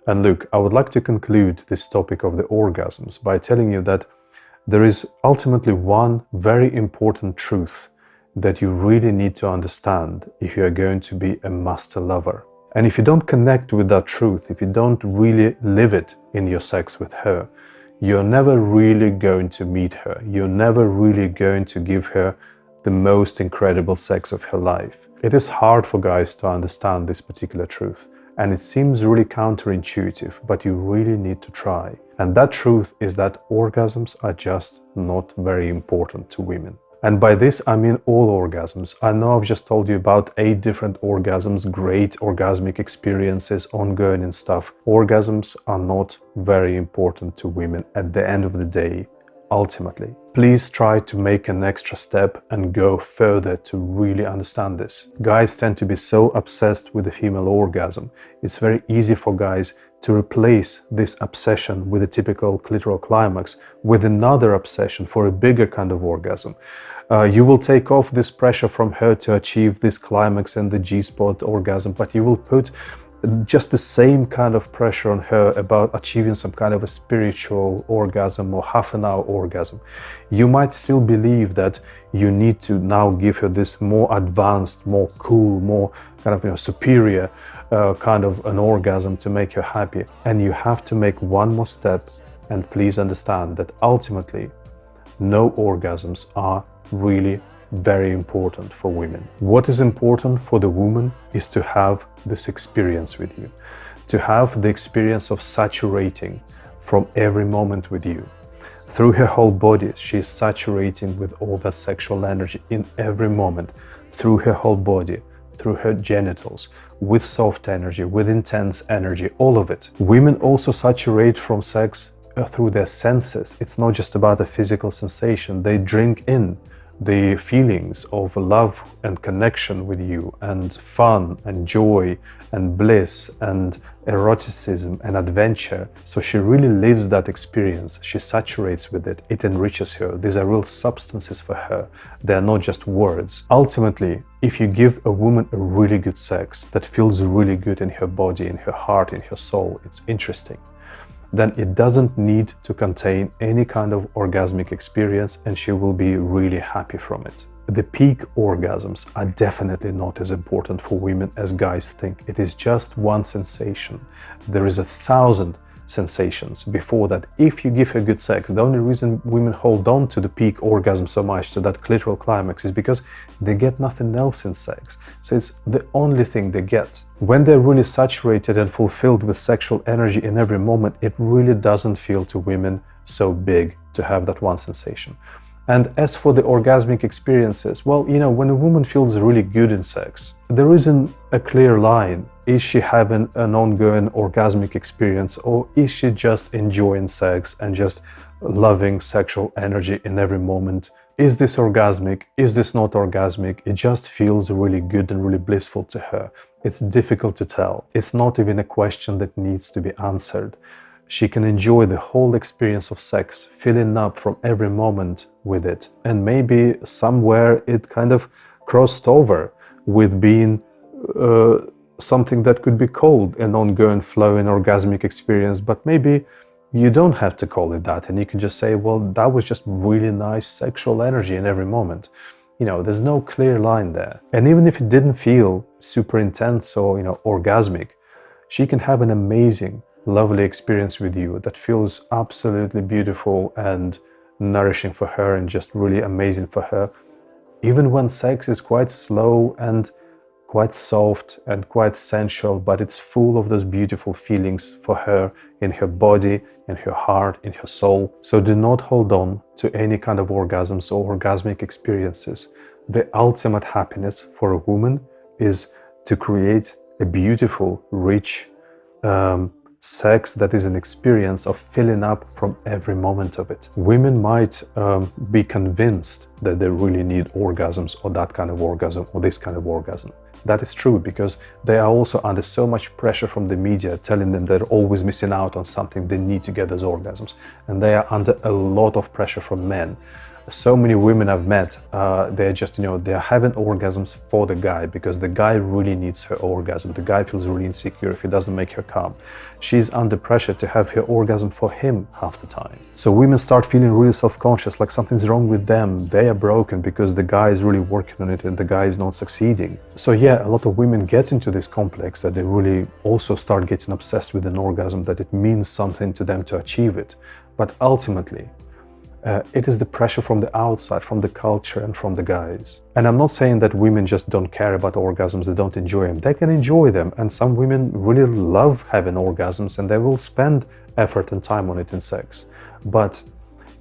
And look, I would like to conclude this topic of the orgasms by telling you that there is ultimately one very important truth that you really need to understand if you are going to be a master lover. And if you don't connect with that truth, if you don't really live it in your sex with her, you're never really going to meet her. You're never really going to give her the most incredible sex of her life. It is hard for guys to understand this particular truth, and it seems really counterintuitive, but you really need to try. And that truth is that orgasms are just not very important to women. And by this, I mean all orgasms. I know I've just told you about 8 different orgasms, great orgasmic experiences, ongoing and stuff. Orgasms are not very important to women at the end of the day, ultimately. Please try to make an extra step and go further to really understand this. Guys tend to be so obsessed with the female orgasm. It's very easy for guys to replace this obsession with a typical clitoral climax with another obsession for a bigger kind of orgasm. You will take off this pressure from her to achieve this climax and the G-spot orgasm, but you will put just the same kind of pressure on her about achieving some kind of a spiritual orgasm or half-an-hour orgasm. You might still believe that you need to now give her this more advanced, more cool, more kind of superior kind of an orgasm to make her happy. And you have to make one more step, and please understand that ultimately no orgasms are really very important for women. What is important for the woman is to have this experience with you, to have the experience of saturating from every moment with you. Through her whole body, she is saturating with all that sexual energy in every moment, through her whole body, through her genitals, with soft energy, with intense energy, all of it. Women also saturate from sex through their senses. It's not just about a physical sensation. They drink in the feelings of love and connection with you, and fun and joy and bliss and eroticism and adventure. So she really lives that experience. She saturates with it. It enriches her. These are real substances for her. They are not just words. Ultimately, if you give a woman a really good sex that feels really good in her body, in her heart, in her soul, it's interesting, then it doesn't need to contain any kind of orgasmic experience, and she will be really happy from it. The peak orgasms are definitely not as important for women as guys think. It is just one sensation. There is 1,000 sensations before that. If you give her good sex, the only reason women hold on to the peak orgasm so much, to that clitoral climax, is because they get nothing else in sex. So it's the only thing they get. When they're really saturated and fulfilled with sexual energy in every moment, it really doesn't feel to women so big to have that one sensation. And as for the orgasmic experiences, well, when a woman feels really good in sex, there isn't a clear line. Is she having an ongoing orgasmic experience, or is she just enjoying sex and just loving sexual energy in every moment? Is this orgasmic? Is this not orgasmic? It just feels really good and really blissful to her. It's difficult to tell. It's not even a question that needs to be answered. She can enjoy the whole experience of sex, filling up from every moment with it. And maybe somewhere it kind of crossed over with being something that could be called an ongoing flowing orgasmic experience, but maybe you don't have to call it that, and you can just say, well, that was just really nice sexual energy in every moment. There's no clear line there. And even if it didn't feel super intense or, orgasmic, she can have an amazing, lovely experience with you that feels absolutely beautiful and nourishing for her and just really amazing for her, even when sex is quite slow and quite soft and quite sensual, but it's full of those beautiful feelings for her in her body, in her heart, in her soul. So do not hold on to any kind of orgasms or orgasmic experiences. The ultimate happiness for a woman is to create a beautiful, rich sex that is an experience of filling up from every moment of it. Women might be convinced that they really need orgasms, or that kind of orgasm, or this kind of orgasm. That is true, because they are also under so much pressure from the media telling them they're always missing out on something. They need to get those orgasms, and they are under a lot of pressure from men so many women I've met, they're just, they're having orgasms for the guy because the guy really needs her orgasm. The guy feels really insecure if he doesn't make her come. She's under pressure to have her orgasm for him half the time. So women start feeling really self-conscious, like something's wrong with them. They are broken because the guy is really working on it and the guy is not succeeding. So yeah, a lot of women get into this complex that they really also start getting obsessed with an orgasm, that it means something to them to achieve it. But ultimately, it is the pressure from the outside, from the culture and from the guys. And I'm not saying that women just don't care about orgasms, they don't enjoy them. They can enjoy them, and some women really love having orgasms and they will spend effort and time on it in sex. But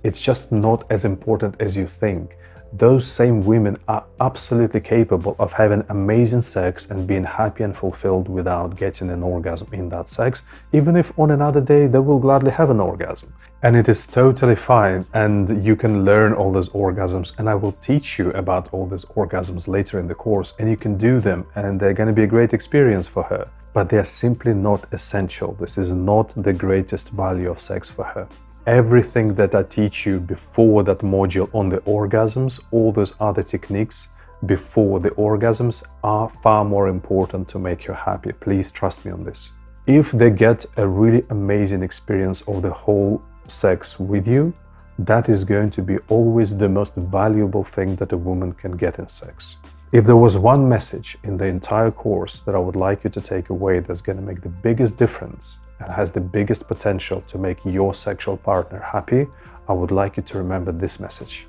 it's just not as important as you think. Those same women are absolutely capable of having amazing sex and being happy and fulfilled without getting an orgasm in that sex, even if on another day they will gladly have an orgasm. And it is totally fine, and you can learn all those orgasms, and I will teach you about all those orgasms later in the course, and you can do them and they're going to be a great experience for her. But they are simply not essential. This is not the greatest value of sex for her. Everything that I teach you before that module on the orgasms, all those other techniques before the orgasms are far more important to make you happy. Please trust me on this. If they get a really amazing experience of the whole sex with you, that is going to be always the most valuable thing that a woman can get in sex. If there was one message in the entire course that I would like you to take away that's going to make the biggest difference and has the biggest potential to make your sexual partner happy, I would like you to remember this message.